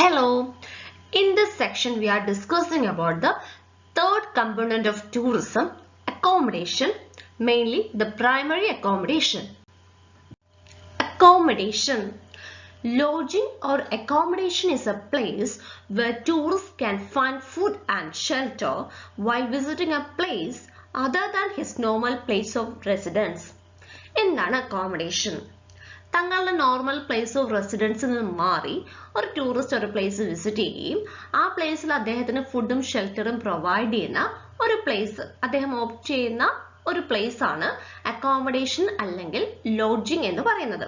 Hello, in this section we are discussing about the third component of tourism, accommodation, mainly the primary accommodation. Accommodation. Lodging or accommodation is a place where tourists can find food and shelter while visiting a place other than his normal place of residence. എന്താണ് accommodation? തങ്ങളുടെ normal place of റെസിഡൻസിൽ നിന്ന് മാറി ഒരു tourist ഒരു place visit ചെയ്യുകയും ആ പ്ലേസിൽ അദ്ദേഹത്തിന് ഫുഡും ഷെൽട്ടറും പ്രൊവൈഡ് ചെയ്യുന്ന ഒരു പ്ലേസ് അദ്ദേഹം ഓപ്റ്റ് ചെയ്യുന്ന ഒരു പ്ലേസ് ആണ് അക്കോമഡേഷൻ അല്ലെങ്കിൽ ലോഡ്ജിംഗ് എന്ന് പറയുന്നത്.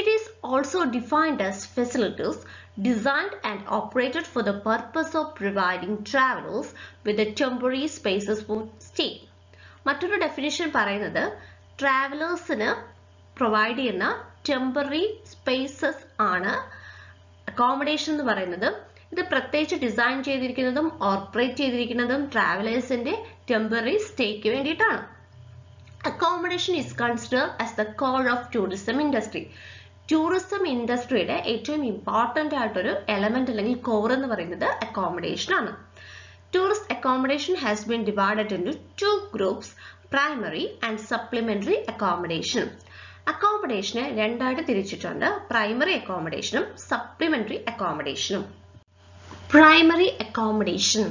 It is also defined as facilities designed and operated for the purpose of providing travelers with the temporary spaces for stay. മറ്റൊരു ഡെഫിനിഷൻ പറയുന്നത് ട്രാവലേഴ്സിന് പ്രൊവൈഡ് ചെയ്യുന്ന ടെമ്പററി സ്പേസസ് ആണ് അക്കോമഡേഷൻ എന്ന് പറയുന്നത്. ഇത് പ്രത്യേകിച്ച് ഡിസൈൻ ചെയ്തിരിക്കുന്നതും ഓപ്പറേറ്റ് ചെയ്തിരിക്കുന്നതും ട്രാവലേഴ്സിന്റെ ടെമ്പററി സ്റ്റേക്ക് വേണ്ടിയിട്ടാണ്. Accommodation is considered as the core of tourism industry. Tourism ഇൻഡസ്ട്രിയുടെ ഏറ്റവും ഇമ്പോർട്ടൻ്റ് ആയിട്ടൊരു എലമെന്റ് അല്ലെങ്കിൽ കോർ എന്ന് പറയുന്നത് അക്കോമഡേഷൻ ആണ്. Tourist accommodation has been divided into two groups, primary and supplementary accommodation. അക്കോമഡേഷനെ രണ്ടായിട്ട് തിരിച്ചിട്ടുണ്ട്, പ്രൈമറി അക്കോമഡേഷനും സപ്ലിമെന്ററി അക്കോമഡേഷനും. Primary accommodation.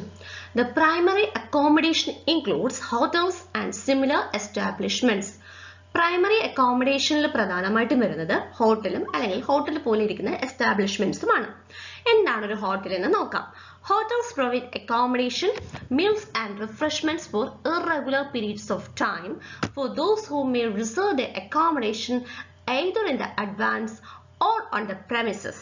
The primary accommodation includes hotels and similar establishments. Primary അക്കോമഡേഷനിൽ പ്രധാനമായിട്ടും വരുന്നത് ഹോട്ടലും അല്ലെങ്കിൽ ഹോട്ടൽ പോലെ ഇരിക്കുന്ന എസ്റ്റാബ്ലിഷ്മെന്റ്സുമാണ്. എന്താണ് ഒരു ഹോട്ടൽ എന്ന് നോക്കാം. Hotels provide accommodation, meals and refreshments for irregular periods of time for those who may reserve their accommodation either in the advance or on the premises.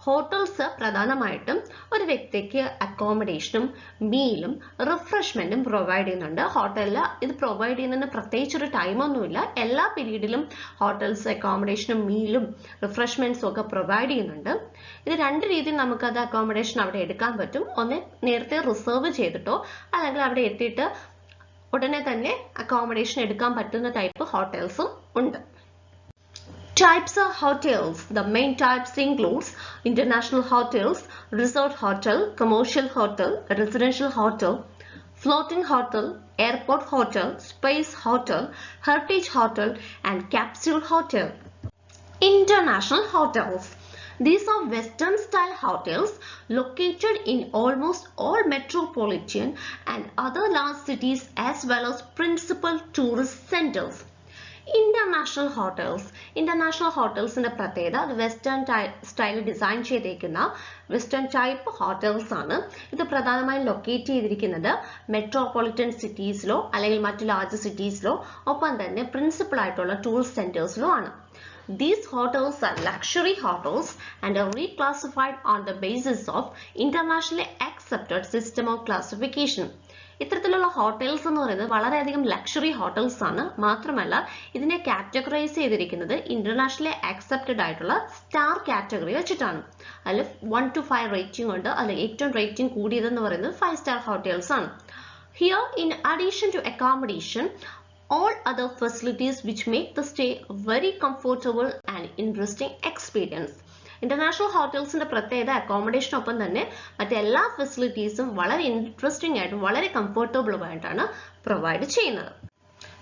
Hotels പ്രധാനമായിട്ടും ഒരു വ്യക്തിക്ക് അക്കോമഡേഷനും മീലും റിഫ്രഷ്മെന്റും പ്രൊവൈഡ് ചെയ്യുന്നുണ്ട്. ഹോട്ടലിൽ ഇത് പ്രൊവൈഡ് ചെയ്യുന്നതിന് പ്രത്യേകിച്ചൊരു ടൈമൊന്നുമില്ല. എല്ലാ പീരീഡിലും ഹോട്ടൽസ് അക്കോമഡേഷനും മീലും റിഫ്രഷ്മെന്റ്സും ഒക്കെ പ്രൊവൈഡ് ചെയ്യുന്നുണ്ട്. ഇത് രണ്ട് രീതിയിൽ നമുക്കത് അക്കോമഡേഷൻ അവിടെ എടുക്കാൻ പറ്റും. ഒന്ന് നേരത്തെ റിസർവ് ചെയ്തിട്ടോ അല്ലെങ്കിൽ അവിടെ എത്തിയിട്ട് ഉടനെ തന്നെ അക്കോമഡേഷൻ എടുക്കാൻ പറ്റുന്ന ടൈപ്പ് ഹോട്ടൽസും ഉണ്ട്. Types of hotels. The main types includes international hotels, resort hotel, commercial hotel, residential hotel, floating hotel, airport hotel, space hotel, heritage hotel, and capsule hotel. International hotels. These are Western style hotels located in almost all metropolitan and other large cities as well as principal tourist centers. International hotels. International ഹോട്ടൽസിന്റെ പ്രത്യേകത അത് western style design ചെയ്തേക്കുന്ന western type hotels ആണ്. ഇത് പ്രധാനമായും locate ചെയ്തിരിക്കുന്നത് metropolitan സിറ്റീസിലോ അല്ലെങ്കിൽ മറ്റു ലാർജ് സിറ്റീസിലോ ഒപ്പം തന്നെ പ്രിൻസിപ്പൽ ആയിട്ടുള്ള ടൂറിസ്റ്റ് സെന്റേഴ്സിലോ ആണ്. These hotels are luxury hotels and are reclassified on the basis of internationally accepted system of classification. ഇത്തരത്തിലുള്ള ഹോട്ടൽസ് എന്ന് പറയുന്നത് വളരെയധികം ലക്ഷറി ഹോട്ടൽസ് ആണ്. മാത്രമല്ല ഇതിനെ കാറ്റഗറൈസ് ചെയ്തിരിക്കുന്നത് ഇന്റർനാഷണലി ആക്സെപ്റ്റഡ് ആയിട്ടുള്ള സ്റ്റാർ കാറ്റഗറി വെച്ചിട്ടാണ്. അതിൽ 1 to 5 റേറ്റിംഗ് ഉണ്ട്. അതിൽ ഏറ്റവും റേറ്റിംഗ് കൂടിയതെന്ന് പറയുന്നത് 5 star ഹോട്ടൽസ് ആണ്. Here, in addition to accommodation, all other facilities which make the stay very comfortable and interesting experience. International ഹോട്ടൽസിന്റെ പ്രത്യേകത അക്കോമഡേഷനൊപ്പം തന്നെ മറ്റെല്ലാ ഫെസിലിറ്റീസും വളരെ ഇൻട്രസ്റ്റിംഗ് ആയിട്ടും വളരെ കംഫർട്ടബിളുമായിട്ടാണ് പ്രൊവൈഡ് ചെയ്യുന്നത്.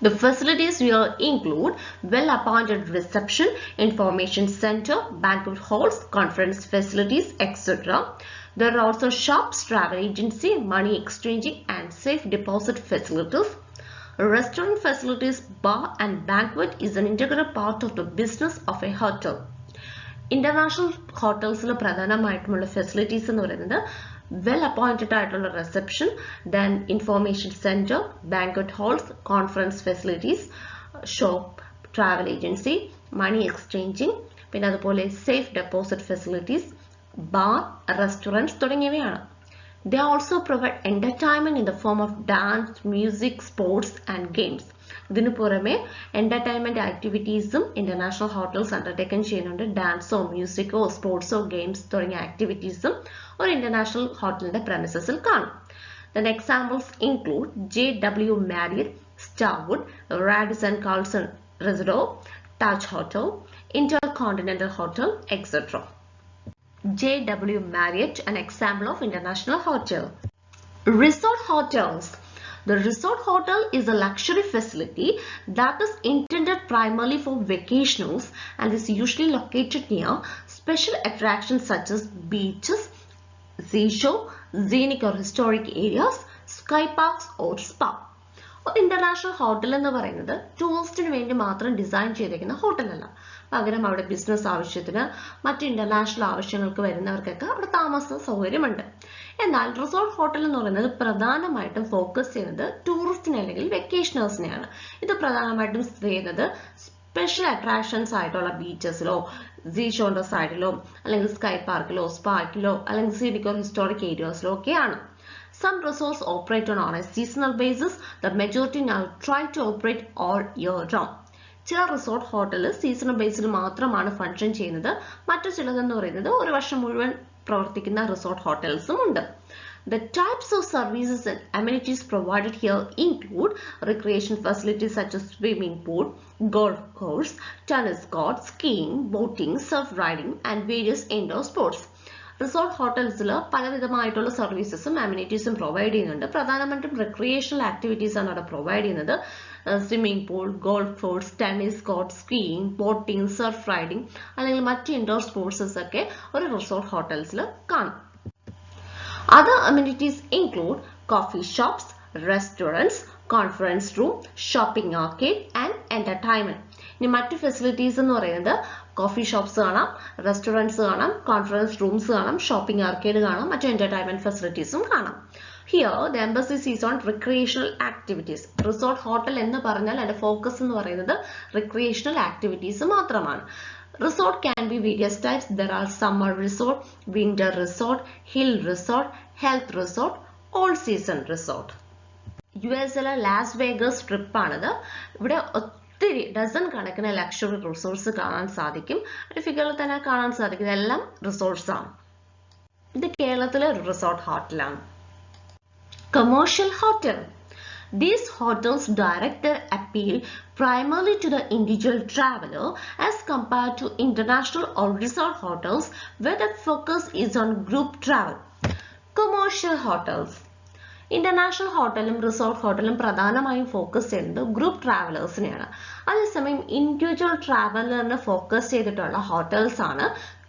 The facilities will include well-appointed reception, information center, banquet halls, conference facilities, etc. There are also shops, travel agency, money exchanging and safe deposit facilities. Restaurant facilities, bar and banquet is an integral part of the business of a hotel. International ഹോട്ടൽസിൽ പ്രധാനമായിട്ടുള്ള facilities എന്ന് പറയുന്നത് well appointed ആയിട്ടുള്ള reception, then information centre, banquet halls, conference facilities, shop, travel agency, money exchanging, പിന്നെ അതുപോലെ safe deposit facilities, bar, restaurants തുടങ്ങിയവയാണ്. They also provide entertainment in the form of dance, music, sports and games. ഇതിനു പുറമെ entertainment ആക്ടിവിറ്റീസും international hotels undertaken ചെയ്യുന്നുണ്ട്. ഡാൻസോ മ്യൂസിക്കോ സ്പോർട്സോ games തുടങ്ങിയ ആക്ടിവിറ്റീസും ഒരു ഇന്റർനാഷണൽ ഹോട്ടലിന്റെ പ്രമിസസിൽ കാണും. Then examples include JW Marriott, Starwood, Radisson Carlson Residence, Taj Hotel, Intercontinental Hotel, etc. JW Marriott, an example of international hotel. Resort hotels. The resort hotel is a luxury facility that is intended primarily for vacationers and is usually located near special attractions such as beaches, seashore, scenic or historic areas, sky parks or spa. ഒരു international hotel എന്ന് പറയുന്നത് ടൂറിസ്റ്റിന് വേണ്ടി മാത്രം design ചെയ്തിരിക്കുന്ന ഹോട്ടലല്ല. പകരം അവിടെ business ആവശ്യത്തിന് മറ്റ് ഇന്റർനാഷണൽ ആവശ്യങ്ങൾക്ക് വരുന്നവർക്കൊക്കെ അവിടെ താമസ സൗകര്യമുണ്ട്. എന്നാൽ റിസോർട്ട് ഹോട്ടൽ എന്ന് പറയുന്നത് പ്രധാനമായിട്ടും ഫോക്കസ് ചെയ്യുന്നത് ടൂറിസ്റ്റിനെ അല്ലെങ്കിൽ വെക്കേഷനേഴ്സിനെയാണ്. ഇത് പ്രധാനമായിട്ടും സ്ഥിതി ചെയ്യുന്നത് സ്പെഷ്യൽ അട്രാക്ഷൻസ് ആയിട്ടുള്ള ബീച്ചസിലോ സീഷോറിന്റെ സൈഡിലോ അല്ലെങ്കിൽ സ്കൈ പാർക്കിലോ സ്പാർക്കിലോ അല്ലെങ്കിൽ സീനിക് ഓർ ഹിസ്റ്റോറിക് ഏരിയാസിലോ ഒക്കെയാണ്. Some resorts operate on a seasonal basis. The majority now try to operate all year round. ചില റിസോർട്ട് ഹോട്ടൽ സീസണൽ ബേസിൽ മാത്രമാണ് ഫംഗ്ഷൻ ചെയ്യുന്നത്. മറ്റു ചിലതെന്ന് പറയുന്നത് ഒരു വർഷം മുഴുവൻ പ്രവർത്തിക്കുന്ന റിസോർട്ട് ഹോട്ടൽസും ഉണ്ട്. The types of services and amenities provided here include recreation facilities such as swimming pool, golf course, tennis court, skiing, boating, surf riding, and various indoor sports. Resort hotels പലവിധമായിട്ടുള്ള സർവീസസും അമ്യൂണിറ്റീസും പ്രൊവൈഡ് ചെയ്യുന്നുണ്ട്. പ്രധാനമായിട്ടും recreational activities ആണ് അവിടെ provide ചെയ്യുന്നത്. Swimming pool, golf course, tennis court, skiing, boating, surf riding അല്ലെങ്കിൽ മറ്റ് ഇൻഡോർ സ്പോർട്സസ് ഒക്കെ ഒരു റിസോർട്ട് ഹോട്ടൽസിൽ കാണും. Other amenities include coffee shops, restaurants, conference room, shopping arcade and entertainment. ഇനി മറ്റ് ഫെസിലിറ്റീസ് എന്ന് പറയുന്നത് കോഫി ഷോപ്സ് കാണാം, റെസ്റ്റോറൻറ്റ്സ് കാണാം, കോൺഫറൻസ് റൂംസ് കാണാം, ഷോപ്പിംഗ് ആർക്കേഡ് കാണാം, മറ്റ് എന്റർടൈൻമെന്റ് ഫെസിലിറ്റീസും കാണാം. Here the emphasis is on recreational activities. Resort hotel എന്ന് പറഞ്ഞാൽ അതിന്റെ ഫോക്കസ് എന്ന് പറയുന്നത് റിക്രിയേഷണൽ ആക്ടിവിറ്റീസ് മാത്രമാണ്. Resort can be various types. There are summer resort, winter resort, hill resort, health resort, all season resort. യുഎസിലെ Las Vegas trip ആണിത്. ഇവിടെ ഒത്തിരി ഡസൺ കണക്കിന് ലക്ഷറി റിസോർട്ട്സ് കാണാൻ സാധിക്കും. ഫിഗറിൽ തന്നെ കാണാൻ സാധിക്കും. ഇതെല്ലാം റിസോർട്ട്സ് ആണ്. ഇത് കേരളത്തിലെ ഒരു റിസോർട്ട് ഹോട്ടലാണ്. Commercial hotel. These hotels direct their appeal primarily to the individual traveler as compared to international or resort hotels where the focus is on group travel. Commercial hotels. International ഹോട്ടലും resort ഹോട്ടലും പ്രധാനമായും focus ചെയ്യുന്നത് group ട്രാവലേഴ്സിനെയാണ്. അതേസമയം individual ട്രാവലറിനെ focus ചെയ്തിട്ടുള്ള hotels ആണ്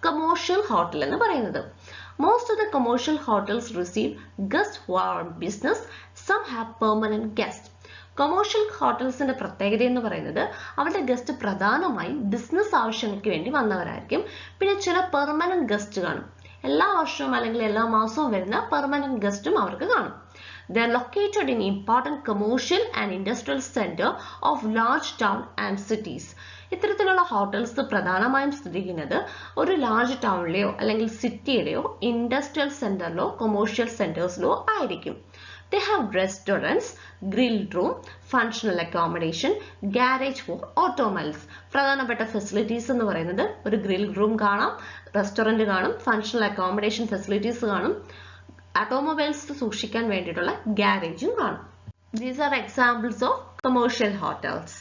commercial hotel എന്ന് പറയുന്നത്. Most of the commercial hotels receive guests who are on business. Some have permanent guests. Commercial ഹോട്ടൽസിന്റെ പ്രത്യേകത എന്ന് പറയുന്നത് അവരുടെ ഗസ്റ്റ് പ്രധാനമായും ബിസിനസ് ആവശ്യങ്ങൾക്ക് വേണ്ടി വന്നവരായിരിക്കും. പിന്നെ ചില പെർമനന്റ് ഗസ്റ്റ് കാണും. എല്ലാ വർഷവും അല്ലെങ്കിൽ എല്ലാ മാസവും വരുന്ന പെർമനന്റ് ഗസ്റ്റും അവർക്ക് കാണും. They are located in important commercial and industrial center of large town and cities. ഇത്തരത്തിലുള്ള ഹോട്ടൽസ് പ്രധാനമായും സ്ഥിതി ചെയ്യുന്നത് ഒരു ലാർജ് ടൗണിലെയോ അല്ലെങ്കിൽ സിറ്റിയിലെയോ ഇൻഡസ്ട്രിയൽ സെന്ററിലോ കൊമേഴ്ഷ്യൽ സെന്റേഴ്സിലോ ആയിരിക്കും. They have restaurants, grill room, functional accommodation, garage for automobiles. പ്രധാനപ്പെട്ട ഫെസിലിറ്റീസ് എന്ന് പറയുന്നത് ഒരു ഗ്രിൽ റൂം കാണാം, റെസ്റ്റോറന്റ് കാണും, ഫങ്ഷണൽ അക്കോമഡേഷൻ ഫെസിലിറ്റീസ് കാണും, ഓട്ടോമൊബൈൽസ് സൂക്ഷിക്കാൻ വേണ്ടിയിട്ടുള്ള ഗാരേജും കാണും. These are examples of commercial hotels.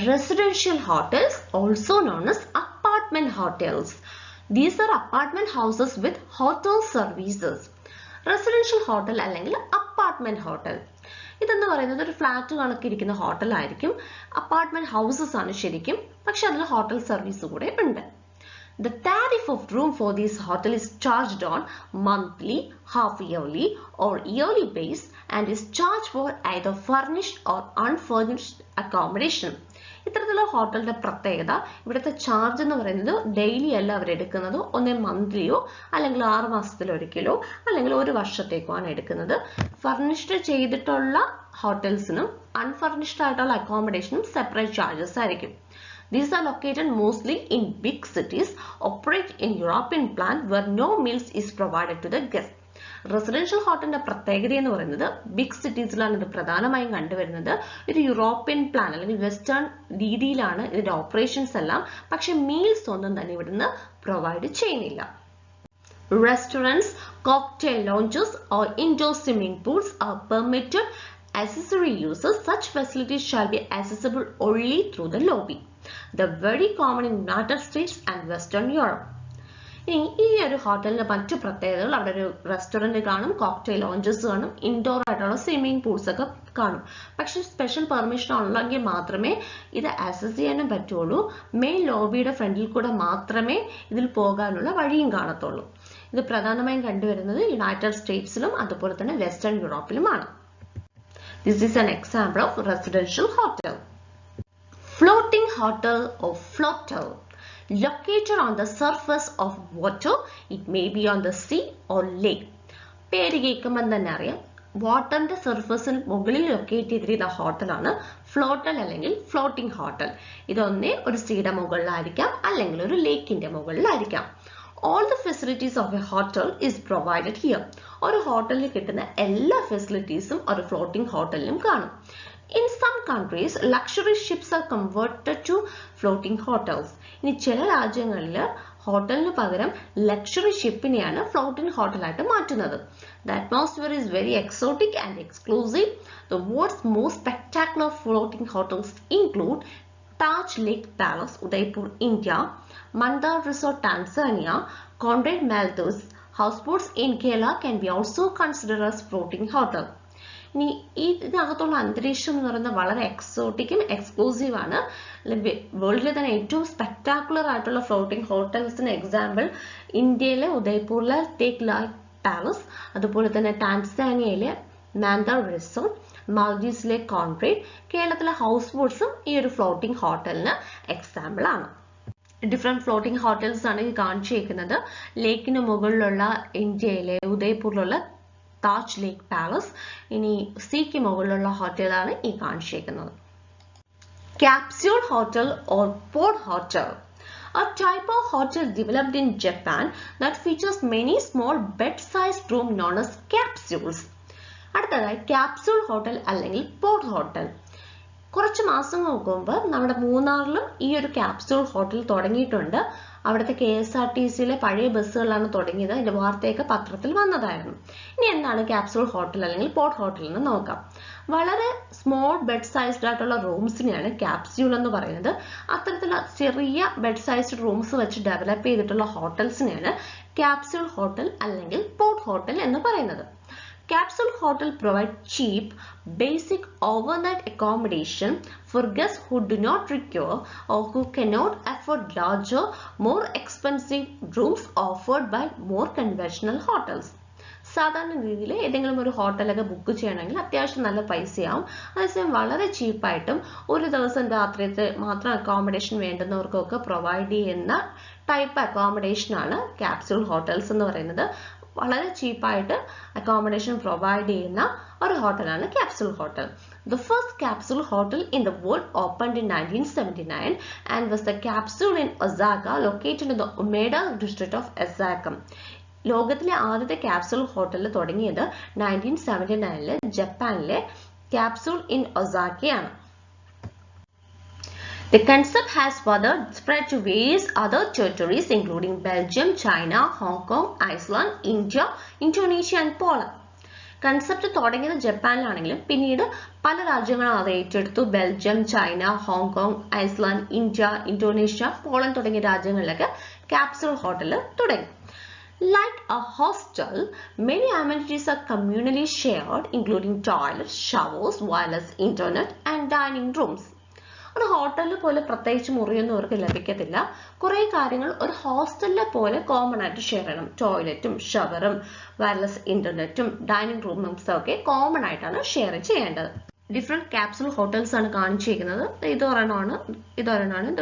Residential hotels, also known as apartment hotels. These are apartment houses with hotel services. Residential hotel അല്ലെങ്കിൽ അപ്പാർട്ട്മെന്റ് ഹോട്ടൽ ഇതെന്ന് പറയുന്നത് ഒരു ഫ്ലാറ്റ് കണക്കിരിക്കുന്ന ഹോട്ടൽ ആയിരിക്കും. അപ്പാർട്ട്മെന്റ് ഹൗസസ് ആണ് ശരിക്കും, പക്ഷെ അതിൽ ഹോട്ടൽ സർവീസ് കൂടെ ഉണ്ട്. The tariff of room for this hotel is charged on monthly, half yearly or yearly base and is charged for either furnished or unfurnished accommodation. ഇത്തരത്തിലുള്ള ഹോട്ടലിന്റെ പ്രത്യേകത ഇവിടുത്തെ ചാർജ് എന്ന് പറയുന്നത് ഡെയിലി അല്ല അവരെടുക്കുന്നത്, ഒന്നേ മന്ത്ലിയോ അല്ലെങ്കിൽ 6 മാസത്തിലൊരിക്കലോ അല്ലെങ്കിൽ ഒരു വർഷത്തേക്കോ ആണ് എടുക്കുന്നത്. ഫർണിഷ്ഡ് ചെയ്തിട്ടുള്ള ഹോട്ടൽസിനും അൺഫർണിഷ്ഡ് ആയിട്ടുള്ള അക്കോമഡേഷനും സെപ്പറേറ്റ് ചാർജസ് ആയിരിക്കും. These are located mostly in big cities, operate in European plan where no meals is provided to the guest. Residential ഹോട്ടലിന്റെ പ്രത്യേകത എന്ന് പറയുന്നത് ബിഗ് സിറ്റീസിലാണ് ഇത് പ്രധാനമായും കണ്ടുവരുന്നത്. ഒരു യൂറോപ്യൻ പ്ലാൻ അല്ലെങ്കിൽ വെസ്റ്റേൺ രീതിയിലാണ് ഇതിന്റെ ഓപ്പറേഷൻസ് എല്ലാം, പക്ഷെ മീൽസ് ഒന്നും തന്നെ ഇവിടുന്ന് പ്രൊവൈഡ് ചെയ്യുന്നില്ല. Restaurants, cocktail lounges or indoor swimming pools are permitted. Accessory uses, such facilities shall be accessible only through the lobby. They're very common in United States and Western Europe. ഈ ഒരു ഹോട്ടലിന്റെ മറ്റു പ്രത്യേകതകൾ അവിടെ ഒരു റെസ്റ്റോറന്റ് കാണും, cocktail launches കാണും, indoor ആയിട്ടുള്ള സ്വിമ്മിംഗ് പൂൾസ് ഒക്കെ കാണും. പക്ഷെ സ്പെഷ്യൽ പെർമിഷൻ ഉള്ളെങ്കിൽ മാത്രമേ ഇത് ആക്സസ് ചെയ്യാനും പറ്റുള്ളൂ. മെയിൻ ലോബിയുടെ ഫ്രണ്ടിൽ കൂടെ മാത്രമേ ഇതിൽ പോകാനുള്ള വഴിയും കാണത്തുള്ളൂ. ഇത് പ്രധാനമായും കണ്ടുവരുന്നത് യുണൈറ്റഡ് സ്റ്റേറ്റ്സിലും അതുപോലെ തന്നെ western യൂറോപ്പിലുമാണ്. This is an example of residential hotel. Floating hotel or floatel. Located on the surface of water, it may be on the sea or lake. പേര് കേൾക്കുമ്പോൾ തന്നെ അറിയാം, വാട്ടറിന്റെ സർഫസിന് മുകളിൽ ലൊക്കേറ്റ് ചെയ്തിരിക്കുന്ന ഹോട്ടലാണ് ഫ്ലോട്ടൽ അല്ലെങ്കിൽ ഫ്ലോട്ടിംഗ് ഹോട്ടൽ. ഇതൊന്നേ ഒരു സീയുടെ മുകളിലായിരിക്കാം അല്ലെങ്കിൽ ഒരു ലേക്കിന്റെ മുകളിലായിരിക്കാം. All the facilities of a hotel is provided here. ഒരു ഹോട്ടലിൽ കിട്ടുന്ന എല്ലാ ഫെസിലിറ്റീസും ഒരു ഫ്ലോട്ടിംഗ് ഹോട്ടലിലും കാണും. In some countries, luxury ships are converted to floating hotels. ഇനി ചില രാജ്യങ്ങളിൽ ഹോട്ടലിന് പകരം ലക്ഷറി ഷിപ്പിനെയാണ് ഫ്ലോട്ടിംഗ് ഹോട്ടലായിട്ട് മാറ്റുന്നത്. The atmosphere is very exotic and exclusive. The world's most spectacular floating hotels include Taj Lake Palace, Udaipur, India, Mandar Resort, Tanzania, Conrad Malthus houseboats in Kerala can be also considered as floating hotel. ഇനി ഇതിനകത്തുള്ള അന്തരീക്ഷം എന്ന് പറയുന്നത് വളരെ എക്സോട്ടിക്കും exclusive ആണ്. വേൾഡിലെ തന്നെ ഏറ്റവും spectacular ആയിട്ടുള്ള ഫ്ലോട്ടിംഗ് ഹോട്ടൽസിന് എക്സാമ്പിൾ ഇന്ത്യയിലെ ഉദയ്പൂരിലെ ടേക്ക് ലേക്ക് പാലസ്, അതുപോലെ തന്നെ ടാൻസാനിയയിലെ മാൻഡാർ റിസോർട്ട്, മാൽഡീവ്സിലെ കോൺറേഡ്, കേരളത്തിലെ ഹൗസ് ബോട്ട്സും ഈ ഒരു ഫ്ലോട്ടിംഗ് ഹോട്ടലിന് എക്സാമ്പിൾ ആണ്. ഡിഫറെന്റ് ഫ്ലോട്ടിംഗ് ഹോട്ടൽസ് ആണ് ഈ കാണിച്ചിരിക്കുന്നത്. ലേക്കിന് മുകളിലുള്ള ഇന്ത്യയിലെ ഉദയ്പൂരിലുള്ള താജ് ലേക്ക് പാലസ്, ഇനി സീക്ക് മുകളിലുള്ള ഹോട്ടലാണ് ഈ കാണിച്ചിരിക്കുന്നത്. Capsule hotel or pod hotel. A type of hotel developed in Japan that features many small bed-sized rooms known as capsules. അടുത്തതായി ക്യാപ്സ്യൂൾ ഹോട്ടൽ അല്ലെങ്കിൽ പോഡ് ഹോട്ടൽ. കുറച്ച് മാസങ്ങൾക്ക് മുമ്പ് നമ്മുടെ മൂന്നാറിലും ഈ ഒരു ക്യാപ്സ്യൂൾ ഹോട്ടൽ തുടങ്ങിയിട്ടുണ്ട്. അവിടുത്തെ KSRTCയിലെ പഴയ ബസ്സുകളാണ് തുടങ്ങിയത്. അതിന്റെ വാർത്തയൊക്കെ പത്രത്തിൽ വന്നതായിരുന്നു. ഇനി എന്താണ് ക്യാപ്സ്യൂൾ ഹോട്ടൽ അല്ലെങ്കിൽ പോഡ് ഹോട്ടൽ എന്ന് നോക്കാം. വളരെ സ്മോൾ ബെഡ് സൈസ്ഡ് ആയിട്ടുള്ള റൂംസിനെയാണ് ക്യാപ്സ്യൂൾ എന്ന് പറയുന്നത്. അത്തരത്തിലുള്ള ചെറിയ ബെഡ് സൈസ്ഡ് റൂംസ് വെച്ച് ഡെവലപ്പ് ചെയ്തിട്ടുള്ള ഹോട്ടൽസിനെയാണ് ക്യാപ്സ്യൂൾ ഹോട്ടൽ അല്ലെങ്കിൽ പോഡ് ഹോട്ടൽ എന്ന് പറയുന്നത്. Capsule hotel provide cheap, basic overnight accommodation for guests who do not require or who cannot afford larger, more expensive rooms offered by more conventional hotels. സാധാരണ രീതിയിൽ ഏതെങ്കിലും ഒരു ഹോട്ടലൊക്കെ book ചെയ്യണമെങ്കിൽ അത്യാവശ്യം നല്ല പൈസയാവും. അതേസമയം വളരെ ചീപ്പായിട്ടും ഒരു ദിവസം രാത്രിയത്തെ മാത്രം അക്കോമഡേഷൻ വേണ്ടുന്നവർക്കൊക്കെ പ്രൊവൈഡ് ചെയ്യുന്ന ടൈപ്പ് അക്കോമഡേഷനാണ് ക്യാപ്സ്യൂൾ ഹോട്ടൽസ് എന്ന് പറയുന്നത്. വളരെ ചീപ്പായിട്ട് അക്കോമഡേഷൻ പ്രൊവൈഡ് ചെയ്യുന്ന ഒരു ഹോട്ടലാണ് capsule hotel. The first capsule hotel in the world opened in 1979 and was the Capsule in Osaka, located in the Umeda district of Osaka. ലോകത്തിലെ ആദ്യത്തെ capsule hotel തുടങ്ങിയത് 1979 ജപ്പാനിലെ ക്യാപ്സ്യൂൾ ഇൻ ഒസാക്കയാണ്. The concept has further spread to various other territories including Belgium, China, Hong Kong, Iceland, India, Indonesia and Poland. Concept തുടങ്ങിയത് ജപ്പാനിലാണെങ്കിലും പിന്നീട് പല രാജ്യങ്ങളും അത് ഏറ്റെടുത്തു. Belgium, China, Hong Kong, Iceland, India, Indonesia, Poland തുടങ്ങിയ രാജ്യങ്ങളിലൊക്കെ ക്യാപ്സ്യൂൾ ഹോട്ടൽ തുടങ്ങി. Like a hostel, many amenities are communally shared, including toilets, showers, wireless internet and dining rooms. ഒരു ഹോട്ടലിൽ പോലെ പ്രത്യേകിച്ച് മുറിയൊന്നും അവർക്ക് ലഭിക്കത്തില്ല. കുറെ കാര്യങ്ങൾ ഒരു ഹോസ്റ്റലിലെ പോലെ കോമൺ ആയിട്ട് ഷെയർ ചെയ്യണം. ടോയ്ലറ്റും ഷവറും വയർലെസ് ഇന്റർനെറ്റും ഡൈനിങ് റൂംസും ഒക്കെ കോമൺ ആയിട്ടാണ് ഷെയർ ചെയ്യേണ്ടത്. ഡിഫറെന്റ് ക്യാപ്സ്യൂൾ ഹോട്ടൽസ് ആണ് കാണിച്ചിരിക്കുന്നത്. ഇതൊരെണ്ണമാണ്, ഇത്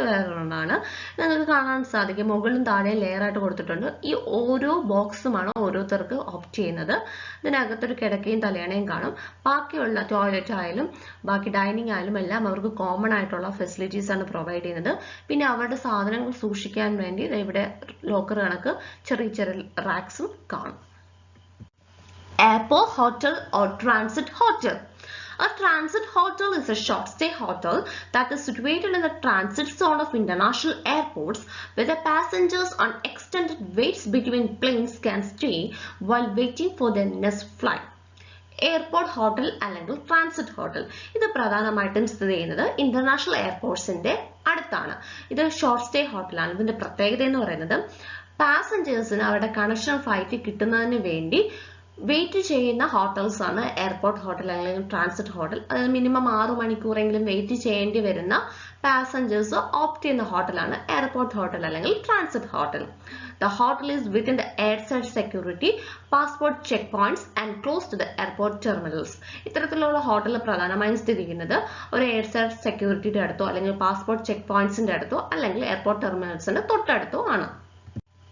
വേറൊരെണ്ണമാണ്. നിങ്ങൾക്ക് കാണാൻ സാധിക്കും മുകളിലും താഴെയും ലെയർ ആയിട്ട് കൊടുത്തിട്ടുണ്ട്. ഈ ഓരോ ബോക്സുമാണ് ഓരോരുത്തർക്ക് ഓപ്റ്റ് ചെയ്യുന്നത്. ഇതിനകത്തൊരു കിടക്കയും തലയണയും കാണും. ബാക്കിയുള്ള ടോയ്ലറ്റ് ആയാലും ബാക്കി ഡൈനിങ് ആയാലും എല്ലാം അവർക്ക് കോമൺ ആയിട്ടുള്ള ഫെസിലിറ്റീസ് ആണ് പ്രൊവൈഡ് ചെയ്യുന്നത്. പിന്നെ അവരുടെ സാധനങ്ങൾ സൂക്ഷിക്കാൻ വേണ്ടി ഇവിടെ ലോക്കർ കണക്ക് ചെറിയ ചെറിയ റാക്സും കാണും. Airport hotel or transit hotel. A transit hotel is a short stay hotel that is situated in the transit zone of international airports where the passengers on extended waits between planes can stay while waiting for their next flight. Airport hotel അല്ലെങ്കിൽ transit hotel ഇത് പ്രധാനമായിട്ടും സ്ഥിതി ചെയ്യുന്നത് international എയർപോർട്ട്സിന്റെ അടുത്താണ്. ഇത് short stay ഹോട്ടലാണ്. ഇതിന്റെ പ്രത്യേകത എന്ന് പറയുന്നത് പാസഞ്ചേഴ്സിന് അവരുടെ കണക്ഷൻ ഫ്ലൈറ്റ് കിട്ടുന്നതിന് വേണ്ടി വെയിറ്റ് ചെയ്യുന്ന ഹോട്ടൽസ് ആണ് എയർപോർട്ട് ഹോട്ടൽ അല്ലെങ്കിൽ ട്രാൻസിറ്റ് ഹോട്ടൽ. അതായത് മിനിമം 6 മണിക്കൂറെങ്കിലും വെയിറ്റ് ചെയ്യേണ്ടി വരുന്ന പാസഞ്ചേഴ്സ് ഓപ്റ്റ് ചെയ്യുന്ന ഹോട്ടലാണ് എയർപോർട്ട് ഹോട്ടൽ അല്ലെങ്കിൽ transit hotel. The hotel is within the airside security, passport checkpoints and close to the airport terminals. ഇത്തരത്തിലുള്ള ഹോട്ടൽ പ്രധാനമായും സ്ഥിതി ചെയ്യുന്നത് ഒരു എയർസൈഡ് സെക്യൂരിറ്റിയുടെ അടുത്തോ അല്ലെങ്കിൽ പാസ്പോർട്ട് ചെക്ക് പോയിന്റ്സിന്റെ അടുത്തോ അല്ലെങ്കിൽ എയർപോർട്ട് ടെർമിനൽസിന്റെ തൊട്ടടുത്തോ ആണ്.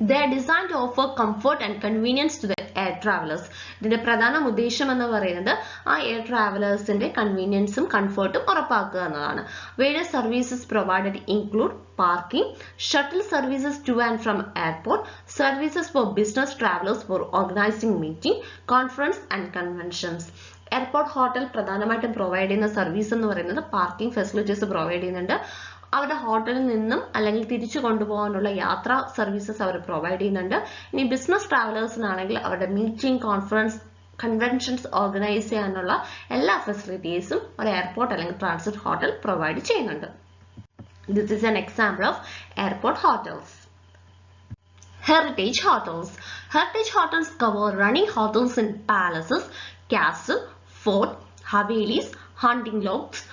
They are designed to offer comfort and convenience to the air travelers. ഇതിന്റെ പ്രധാന ഉദ്ദേശം എന്ന് പറയുന്നത് ആ എയർ ട്രാവലേഴ്സിന്റെ കൺവീനിയൻസും കംഫർട്ടും ഉറപ്പാക്കുക എന്നതാണ്. Various services provided include parking, shuttle services to and from airport, services for business travelers for organizing meeting, conference and conventions. Airport hotel പ്രധാനമായിട്ടും provide ചെയ്യുന്ന സർവീസ് എന്ന് പറയുന്നത് പാർക്കിംഗ് ഫെസിലിറ്റീസ് പ്രൊവൈഡ് ചെയ്യുന്നുണ്ട്. അവരുടെ ഹോട്ടലിൽ നിന്നും അല്ലെങ്കിൽ തിരിച്ചു കൊണ്ടുപോകാനുള്ള യാത്രാ സർവീസസ് അവർ പ്രൊവൈഡ് ചെയ്യുന്നുണ്ട്. ഇനി ബിസിനസ് ട്രാവലേഴ്സിനാണെങ്കിൽ അവരുടെ മീറ്റിംഗ്, കോൺഫറൻസ്, കൺവെൻഷൻസ് ഓർഗനൈസ് ചെയ്യാനുള്ള എല്ലാ ഫെസിലിറ്റീസും ഒരു എയർപോർട്ട് അല്ലെങ്കിൽ ട്രാൻസിറ്റ് ഹോട്ടൽ പ്രൊവൈഡ് ചെയ്യുന്നുണ്ട്. This is an example of airport hotels. Heritage hotels. Heritage hotels cover running hotels in palaces, castle, fort, havelis, hunting lodges,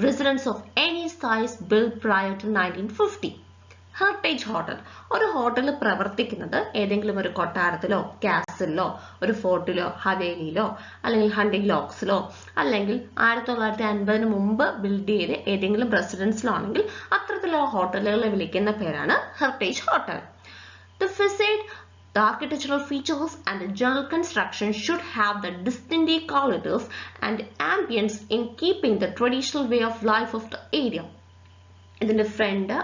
residents of any size built prior to 1950. Heritage hotel ഒരു hotel പ്രവർത്തിക്കുന്നത് ഏതെങ്കിലും ഒരു കൊട്ടാരത്തിലോ കാസിലോ ഒരു ഫോർട്ടിലോ ഹവേലിയിലോ അല്ലെങ്കിൽ hunting ലോക്സിലോ അല്ലെങ്കിൽ 1950 മുമ്പ് build ചെയ്ത് ഏതെങ്കിലും റെസിഡൻസിലോ ആണെങ്കിൽ അത്തരത്തിലുള്ള ഹോട്ടലുകളെ വിളിക്കുന്ന പേരാണ് heritage hotel. The facade, the architectural features and the general construction should have the distinctive qualities and ambience in keeping the traditional way of life of the area. ഇതിന്റെ ഫ്രണ്ട്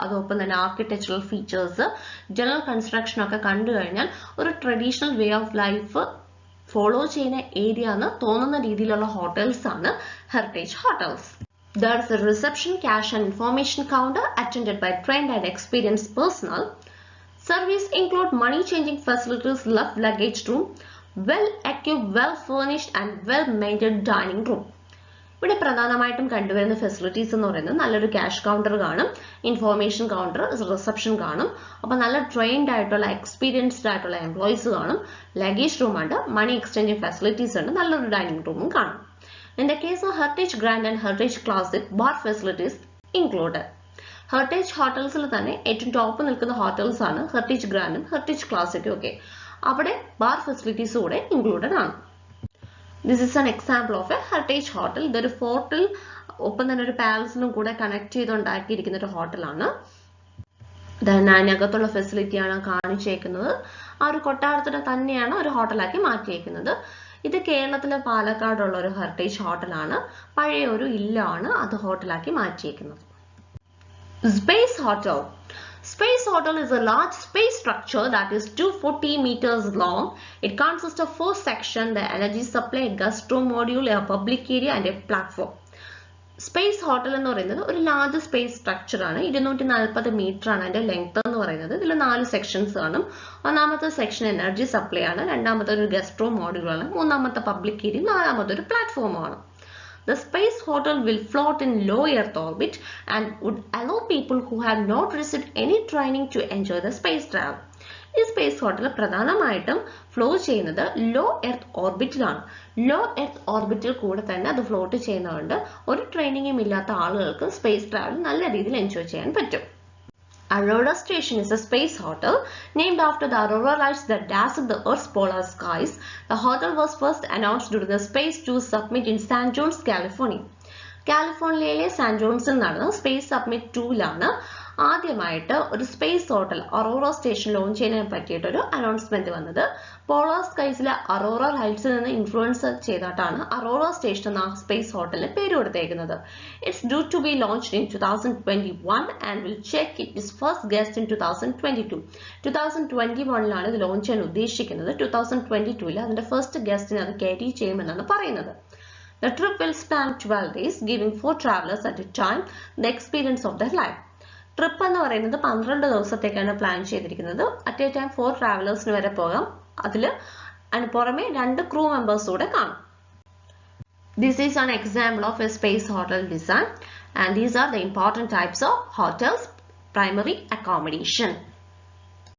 അതോടൊപ്പം തന്നെ ആർക്കിടെക്ചറൽ ഫീച്ചേഴ്സ്, ജനറൽ കൺസ്ട്രക്ഷൻ ഒക്കെ കണ്ടു കഴിഞ്ഞാൽ ഒരു traditional way of life follow ചെയ്യുന്ന area എന്ന് തോന്നുന്ന രീതിയിലുള്ള ഹോട്ടൽസ് ആണ് heritage hotels. There is a reception, cash and information counter attended by trained and experienced personnel. Service include money changing facilities, left luggage room, well equipped, well furnished and well maintained dining room. ഇവിടെ പ്രധാനമായിട്ടും കണ്ടുവരുന്ന facilities എന്ന് പറയുന്നത് നല്ലൊരു cash counter കാണും, information counter, reception കാണും, അപ്പോൾ നല്ല ട്രെയിൻഡ് ആയിട്ടുള്ള എക്സ്പീരിയൻസ്ഡ് ആയിട്ടുള്ള എംപ്ലോയീസ് കാണും, ലഗേജ് റൂം ഉണ്ട്, മണി എക്സ്ചേഞ്ചിങ് ഫെസിലിറ്റീസ് ഉണ്ട്, നല്ലൊരു ഡൈനിങ് റൂമും കാണും. In the case of Heritage Grand and Heritage Classic, bar facilities included. Heritage ഹോട്ടൽസിൽ തന്നെ ഏറ്റവും ടോപ്പ് നിൽക്കുന്ന ഹോട്ടൽസ് ആണ് ഹെറിറ്റേജ് ഗ്രാൻഡും ഹെറിറ്റേജ് ക്ലാസിക്കും ഒക്കെ. അവിടെ ബാർ ഫെസിലിറ്റീസ് കൂടെ ഇൻക്ലൂഡഡ് ആണ്. This is an example of A heritage hotel. ഇതൊരു ഫോർട്ടിൽ ഒപ്പം തന്നെ ഒരു പാലസിനും കൂടെ കണക്ട് ചെയ്ത് ഉണ്ടാക്കിയിരിക്കുന്ന ഒരു ഹോട്ടലാണ്. അതിനകത്തുള്ള ഫെസിലിറ്റിയാണ് കാണിച്ചേക്കുന്നത്. ആ ഒരു കൊട്ടാരത്തിന് തന്നെയാണ് ഒരു ഹോട്ടലാക്കി മാറ്റിയേക്കുന്നത്. ഇത് കേരളത്തിലെ പാലക്കാടുള്ള ഒരു ഹെറിറ്റേജ് ഹോട്ടലാണ്. പഴയ ഒരു ഇല്ലാണ് അത് ഹോട്ടലാക്കി മാറ്റിയേക്കുന്നത്. Space Hotel. Space Hotel is a large space structure that is 240 meters long. It consists of 4 sections: the energy supply, a guest room module, a public area and a platform. Space hotel എന്ന് പറയുന്നത് ഒരു large space structure ആണ്. 240 metre ആണ് അതിന്റെ length എന്ന് പറയുന്നത്. ഇതിൽ 4 sections കാണും. ഒന്നാമത്തെ സെക്ഷൻ എനർജി സപ്ലൈ ആണ്, രണ്ടാമത്തെ ഒരു ഗസ്റ്റ് റൂം മോഡ്യൂൾ ആണ്, മൂന്നാമത്തെ പബ്ലിക് ഏരിയ, നാലാമത്തെ ഒരു പ്ലാറ്റ്ഫോമാണ്. The space hotel will float in low Earth orbit and would allow people who have not received any training to enjoy the space travel. ഈ space hotel പ്രധാനമായിട്ടും flow ചെയ്യുന്നത് low earth ഓർബിറ്റിലാണ്. Low earth ഓർബിറ്റിൽ കൂടെ തന്നെ അത് float ചെയ്യുന്നതുകൊണ്ട് ഒരു ട്രെയിനിങ്ങും ഇല്ലാത്ത ആളുകൾക്ക് സ്പേസ് ട്രാവൽ നല്ല രീതിയിൽ എൻജോയ് ചെയ്യാൻ പറ്റും. Aurora Station is a space hotel named after the aurora lights that dazzle the Earth's polar skies. The hotel was first announced during the Space Tour Summit in San Jose, California. കാലിഫോർണിയയിലെ San ജോൺസിൽ നടന്ന space submit 2ലാണ് ആദ്യമായിട്ട് ഒരു space hotel Arora station launch ചെയ്യാൻ പറ്റിയിട്ടൊരു announcement വന്നത്. Polar സ്കൈസിലെ Arora ലൈറ്റ്സിൽ നിന്ന് influence ചെയ്തിട്ടാണ് Arora station എന്ന space ഹോട്ടലിന് പേര് കൊടുത്തേക്കുന്നത്. It's due to be launched in 2021 and will check its first guest in 2022. 2021ലാണ് ഇത് ലോഞ്ച് ചെയ്യാൻ ഉദ്ദേശിക്കുന്നത്. 2022 അതിന്റെ ഫസ്റ്റ് ഗസ്റ്റിനെ അത് ക്യാരി ചെയ്യുമെന്നാണ് പറയുന്നത്. The trip will span 12 days, giving 4 travelers at a time the experience of their life. Trip എന്ന് പറയുന്നത് 12 ദിവസത്തേക്കാണ് പ്ലാൻ ചെയ്തിരിക്കുന്നത്. അറ്റ് എ ടൈം 4 ട്രാവലേഴ്സിന് വരെ പോകാം. അതിൽ പുറമെ 2 ക്രൂ മെമ്പേഴ്സ് കൂടെ കാണും. This is an example of a space hotel design and these are the important types of hotels. Primary accommodation.